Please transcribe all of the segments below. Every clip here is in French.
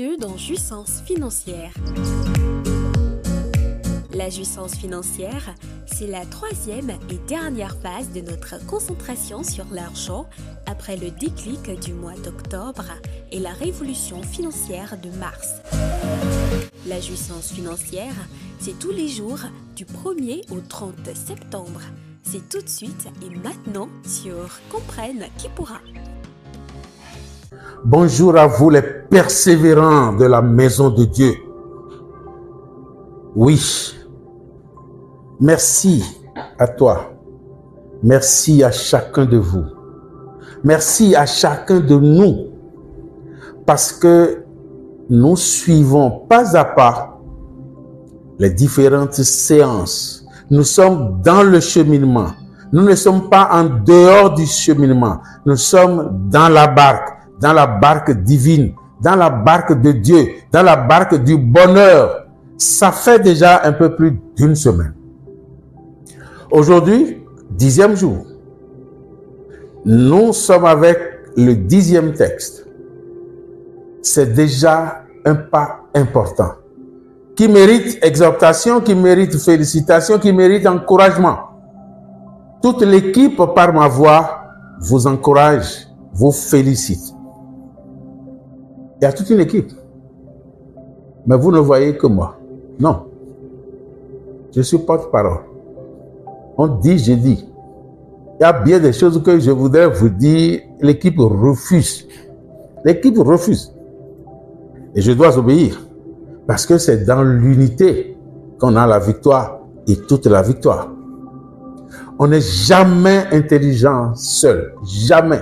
Bienvenue dans Jouissance financière. La jouissance financière, c'est la troisième et dernière phase de notre concentration sur l'argent après le déclic du mois d'octobre et la révolution financière de mars. La jouissance financière, c'est tous les jours du 1er au 30 septembre. C'est tout de suite et maintenant sur Comprenne qui pourra. Bonjour à vous les persévérants de la maison de Dieu. Oui, merci à toi. Merci à chacun de vous. Merci à chacun de nous. Parce que nous suivons pas à pas les différentes séances. Nous sommes dans le cheminement. Nous ne sommes pas en dehors du cheminement. Nous sommes dans la barque divine, dans la barque de Dieu, dans la barque du bonheur. Ça fait déjà un peu plus d'une semaine. Aujourd'hui, 10e jour. Nous sommes avec le 10e texte. C'est déjà un pas important qui mérite exhortation, qui mérite félicitations, qui mérite encouragement. Toute l'équipe, par ma voix, vous encourage, vous félicite. Il y a toute une équipe. Mais vous ne voyez que moi. Non. Je suis porte-parole. On dit, je dis. Il y a bien des choses que je voudrais vous dire. L'équipe refuse. L'équipe refuse. Et je dois obéir. Parce que c'est dans l'unité qu'on a la victoire et toute la victoire. On n'est jamais intelligent seul. Jamais.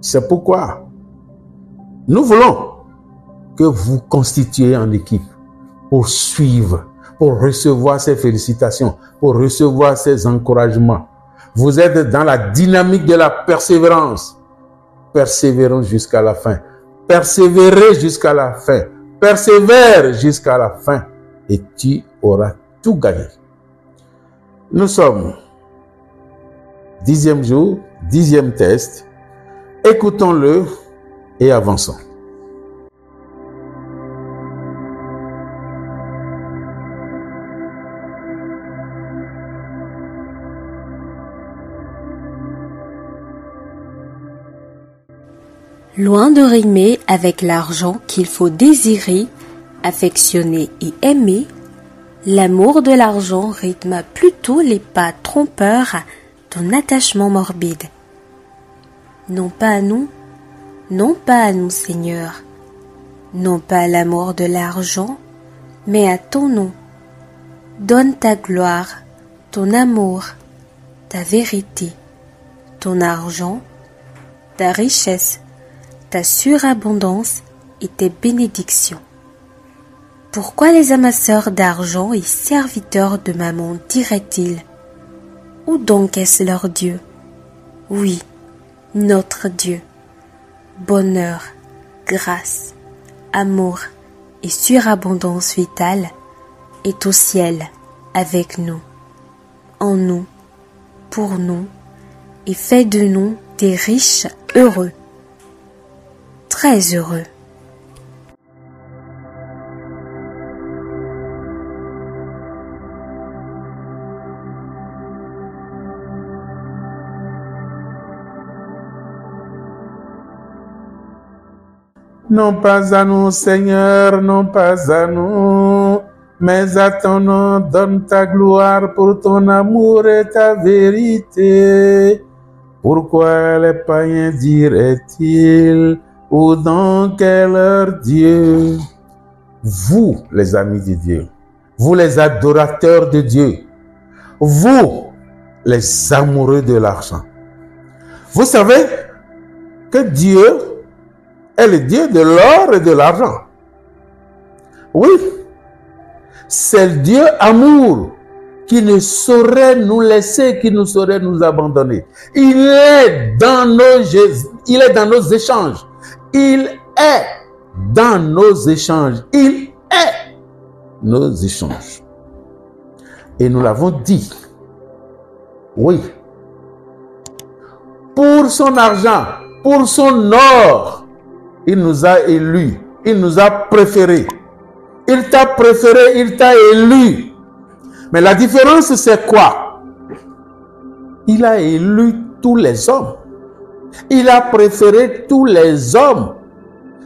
C'est pourquoi nous voulons que vous constituiez en équipe pour suivre, pour recevoir ces félicitations, pour recevoir ces encouragements. Vous êtes dans la dynamique de la persévérance. Persévérons jusqu'à la fin. Persévérez jusqu'à la fin. Persévère jusqu'à la fin et tu auras tout gagné. Nous sommes 10e jour, 10e test. Écoutons-le et avançons. Loin de rimer avec l'argent qu'il faut désirer, affectionner et aimer, l'amour de l'argent rythme plutôt les pas trompeurs d'un attachement morbide. Non pas à nous, Seigneur, non pas l'amour de l'argent, mais à ton nom. Donne ta gloire, ton amour, ta vérité, ton argent, ta richesse, ta surabondance et tes bénédictions. Pourquoi les amasseurs d'argent et serviteurs de mammon diraient-ils: où donc est-ce leur Dieu? Oui, notre Dieu. Bonheur, grâce, amour et surabondance vitale est au ciel avec nous, en nous, pour nous, et fait de nous des riches heureux, très heureux. Non pas à nous, Seigneur, non pas à nous, mais à ton nom, donne ta gloire pour ton amour et ta vérité. Pourquoi les païens diraient-ils, où donc est leur Dieu? Vous, les amis de Dieu, vous les adorateurs de Dieu, vous, les amoureux de l'argent, vous savez que Dieu est le Dieu de l'or et de l'argent. Oui, c'est le Dieu amour qui ne saurait nous laisser, qui ne saurait nous abandonner. Il est dans nos échanges. Il est dans nos échanges. Il est nos échanges. Et nous l'avons dit. Oui. Pour son argent, pour son or, il nous a élus Il nous a préférés. Il t'a préféré, il t'a élu. Mais la différence, c'est quoi? Il a élu tous les hommes. Il a préféré tous les hommes.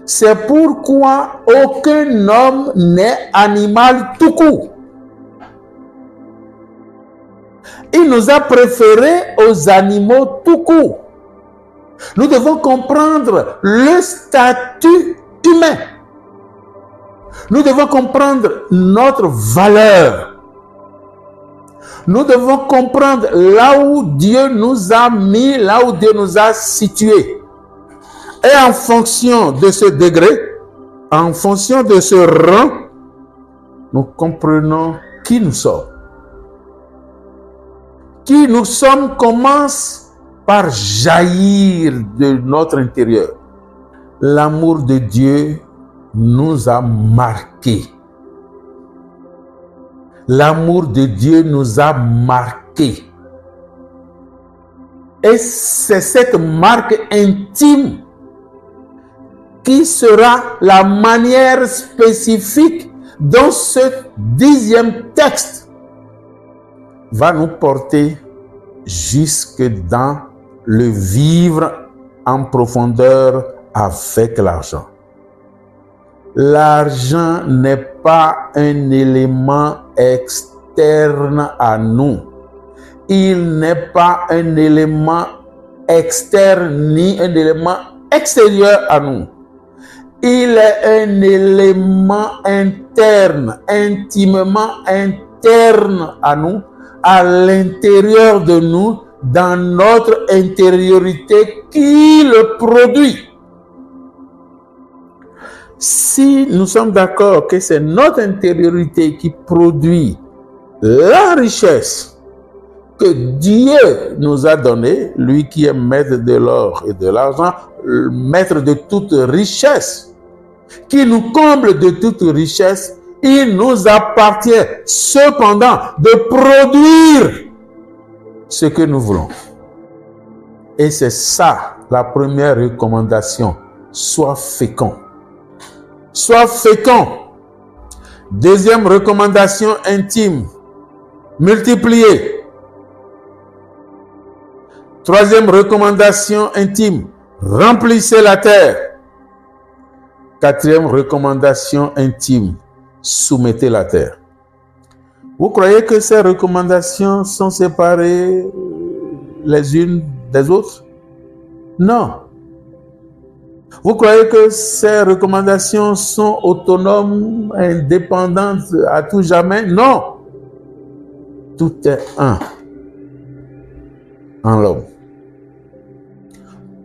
C'est pourquoi aucun homme n'est animal tout court. Il nous a préférés aux animaux tout court. Nous devons comprendre le statut humain. Nous devons comprendre notre valeur. Nous devons comprendre là où Dieu nous a mis, là où Dieu nous a situés. Et en fonction de ce degré, en fonction de ce rang, nous comprenons qui nous sommes. Qui nous sommes commence par jaillir de notre intérieur. L'amour de Dieu nous a marqués. L'amour de Dieu nous a marqués. Et c'est cette marque intime qui sera la manière spécifique dont ce 10e texte va nous porter jusque dans le vivre en profondeur avec l'argent. L'argent n'est pas un élément externe à nous. Il n'est pas un élément externe ni un élément extérieur à nous. Il est un élément interne, intimement interne à nous, à l'intérieur de nous, dans notre intériorité qui le produit. Si nous sommes d'accord que c'est notre intériorité qui produit la richesse que Dieu nous a donnée, lui qui est maître de l'or et de l'argent, maître de toute richesse, qui nous comble de toute richesse, il nous appartient cependant de produire ce que nous voulons. Et c'est ça la première recommandation. Sois fécond. Sois fécond. Deuxième recommandation intime. Multiplier. Troisième recommandation intime. Remplissez la terre. Quatrième recommandation intime. Soumettez la terre. Vous croyez que ces recommandations sont séparées les unes des autres? Non. Vous croyez que ces recommandations sont autonomes, indépendantes à tout jamais? Non. Tout est un en l'homme.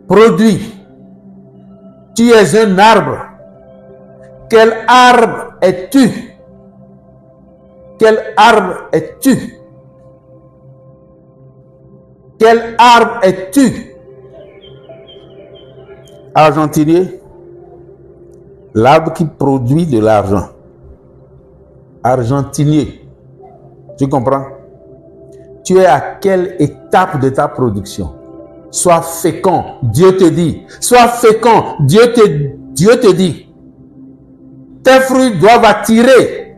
Produit. Tu es un arbre. Quel arbre es-tu? Quel arbre es-tu? Quel arbre es-tu? Argentinier, l'arbre qui produit de l'argent. Argentinier, tu comprends? Tu es à quelle étape de ta production? Sois fécond, Dieu te dit. Sois fécond, Dieu te dit. Tes fruits doivent attirer.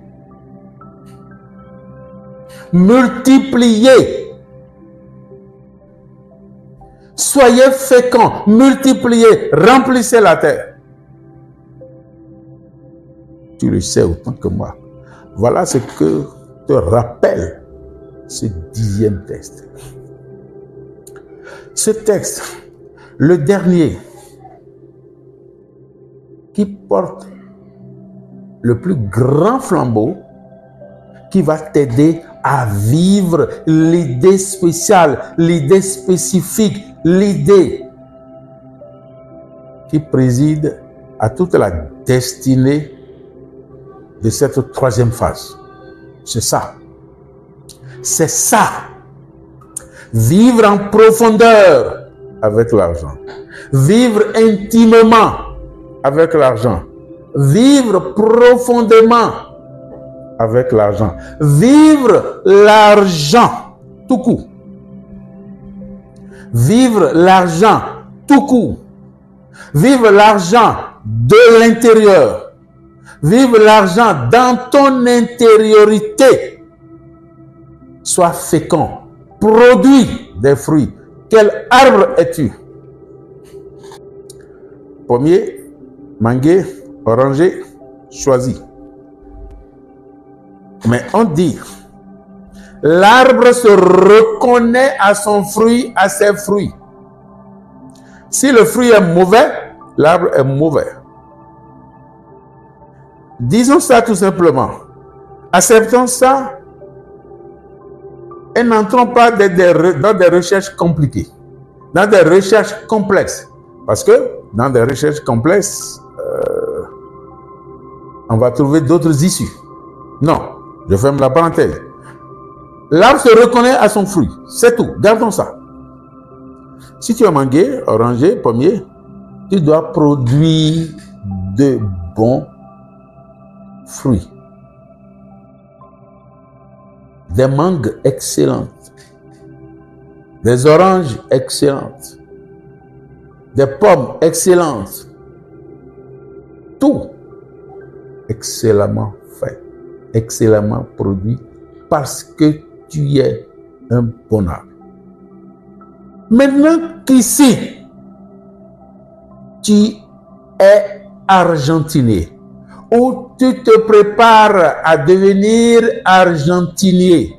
Multiplier. Soyez féconds, multipliez, remplissez la terre. Tu le sais autant que moi. Voilà ce que te rappelle ce 10e texte. Ce texte, le dernier, qui porte le plus grand flambeau, qui va t'aider à vivre l'idée spéciale, l'idée spécifique, l'idée qui préside à toute la destinée de cette 3e phase. C'est ça. C'est ça. Vivre en profondeur avec l'argent. Vivre intimement avec l'argent. Vivre profondément avec l'argent. Vivre l'argent tout court. Vivre l'argent tout court. Vivre l'argent de l'intérieur. Vive l'argent dans ton intériorité. Sois fécond. Produis des fruits. Quel arbre es-tu? Pommier, manguier, oranger, choisi. Mais on dit, l'arbre se reconnaît à son fruit, à ses fruits. Si le fruit est mauvais, l'arbre est mauvais. Disons ça tout simplement. Acceptons ça et n'entrons pas dans des recherches compliquées, dans des recherches complexes. Parce que dans des recherches complexes, on va trouver d'autres issues. Non, je ferme la parenthèse. L'arbre se reconnaît à son fruit. C'est tout. Gardons ça. Si tu es manguier, oranger, pommier, tu dois produire de bons fruits. Des mangues excellentes. Des oranges excellentes. Des pommes excellentes. Tout excellemment fait. Excellemment produit. Parce que tu es un bon arbre. Maintenant qu'ici, tu es argentinier, ou tu te prépares à devenir argentinier,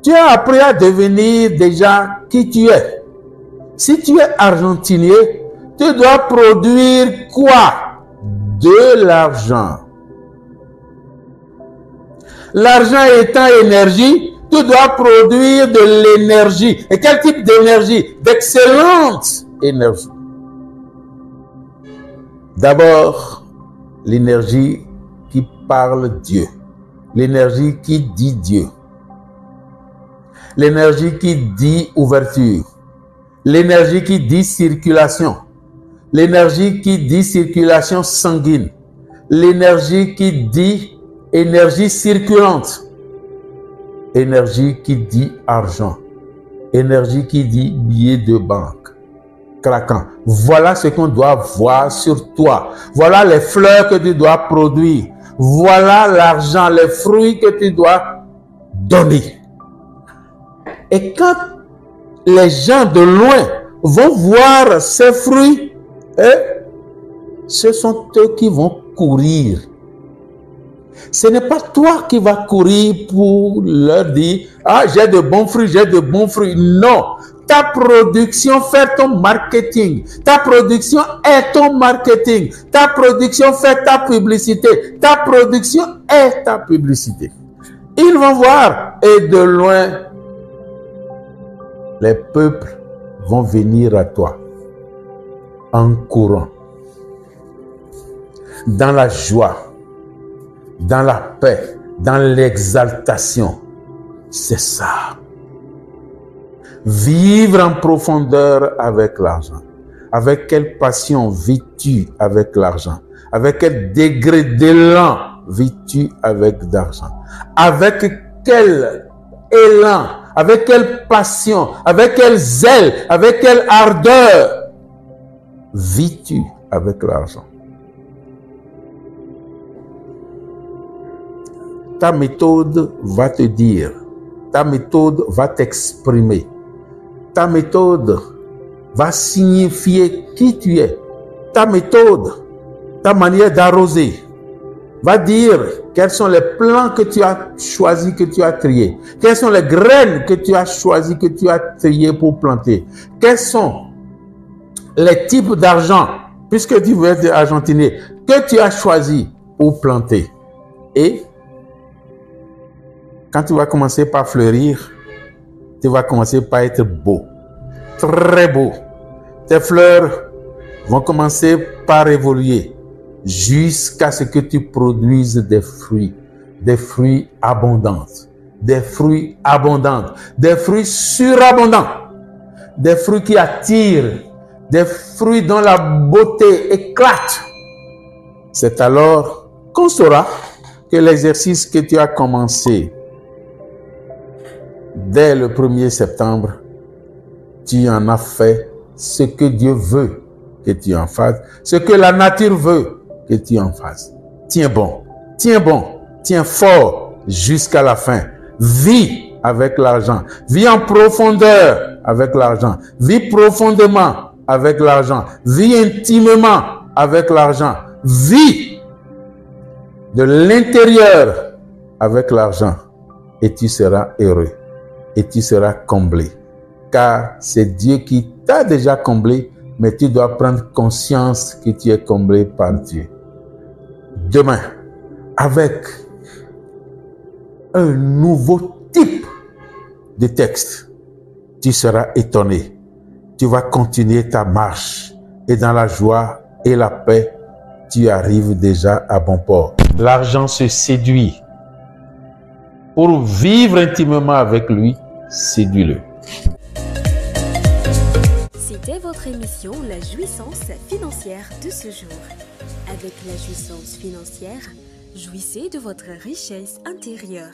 tu as appris à devenir déjà qui tu es. Si tu es argentinier, tu dois produire quoi? De l'argent. L'argent étant énergie, tu dois produire de l'énergie. Et quel type d'énergie? D'excellente énergie. D'abord, l'énergie qui parle Dieu. L'énergie qui dit Dieu. L'énergie qui dit ouverture. L'énergie qui dit circulation. L'énergie qui dit circulation sanguine. L'énergie qui dit énergie circulante. Énergie qui dit argent. Énergie qui dit billet de banque. Craquant. Voilà ce qu'on doit voir sur toi. Voilà les fleurs que tu dois produire. Voilà l'argent, les fruits que tu dois donner. Et quand les gens de loin vont voir ces fruits, ce sont eux qui vont courir. Ce n'est pas toi qui vas courir pour leur dire « Ah, j'ai de bons fruits, j'ai de bons fruits. » Non. Ta production fait ton marketing. Ta production est ton marketing. Ta production fait ta publicité. Ta production est ta publicité. Ils vont voir et de loin, les peuples vont venir à toi en courant, dans la joie, dans la paix, dans l'exaltation. C'est ça. Vivre en profondeur avec l'argent. Avec quelle passion vis-tu avec l'argent? Avec quel degré d'élan vis-tu avec l'argent? Avec quel élan, avec quelle passion, avec quel zèle, avec quelle ardeur vis-tu avec l'argent? Ta méthode va te dire, ta méthode va t'exprimer, ta méthode va signifier qui tu es. Ta méthode, ta manière d'arroser va dire quels sont les plants que tu as choisis, que tu as triés. Quelles sont les graines que tu as choisies, que tu as triées pour planter. Quels sont les types d'argent, puisque tu veux être argentinier, que tu as choisi pour planter. Et quand tu vas commencer par fleurir, tu vas commencer par être beau, très beau. Tes fleurs vont commencer par évoluer jusqu'à ce que tu produises des fruits abondants, des fruits abondants, des fruits surabondants, des fruits qui attirent, des fruits dont la beauté éclate. C'est alors qu'on saura que l'exercice que tu as commencé dès le 1er septembre, tu en as fait ce que Dieu veut que tu en fasses, ce que la nature veut que tu en fasses. Tiens bon, tiens fort jusqu'à la fin. Vis avec l'argent. Vis en profondeur avec l'argent. Vis profondément avec l'argent. Vis intimement avec l'argent. Vis de l'intérieur avec l'argent. Et tu seras heureux. Et tu seras comblé. Car c'est Dieu qui t'a déjà comblé, mais tu dois prendre conscience que tu es comblé par Dieu. Demain, avec un nouveau type de texte, tu seras étonné. Tu vas continuer ta marche et dans la joie et la paix, tu arrives déjà à bon port. L'argent se séduit. Pour vivre intimement avec lui, séduis-le. C'était votre émission La jouissance financière de ce jour. Avec la jouissance financière, jouissez de votre richesse intérieure.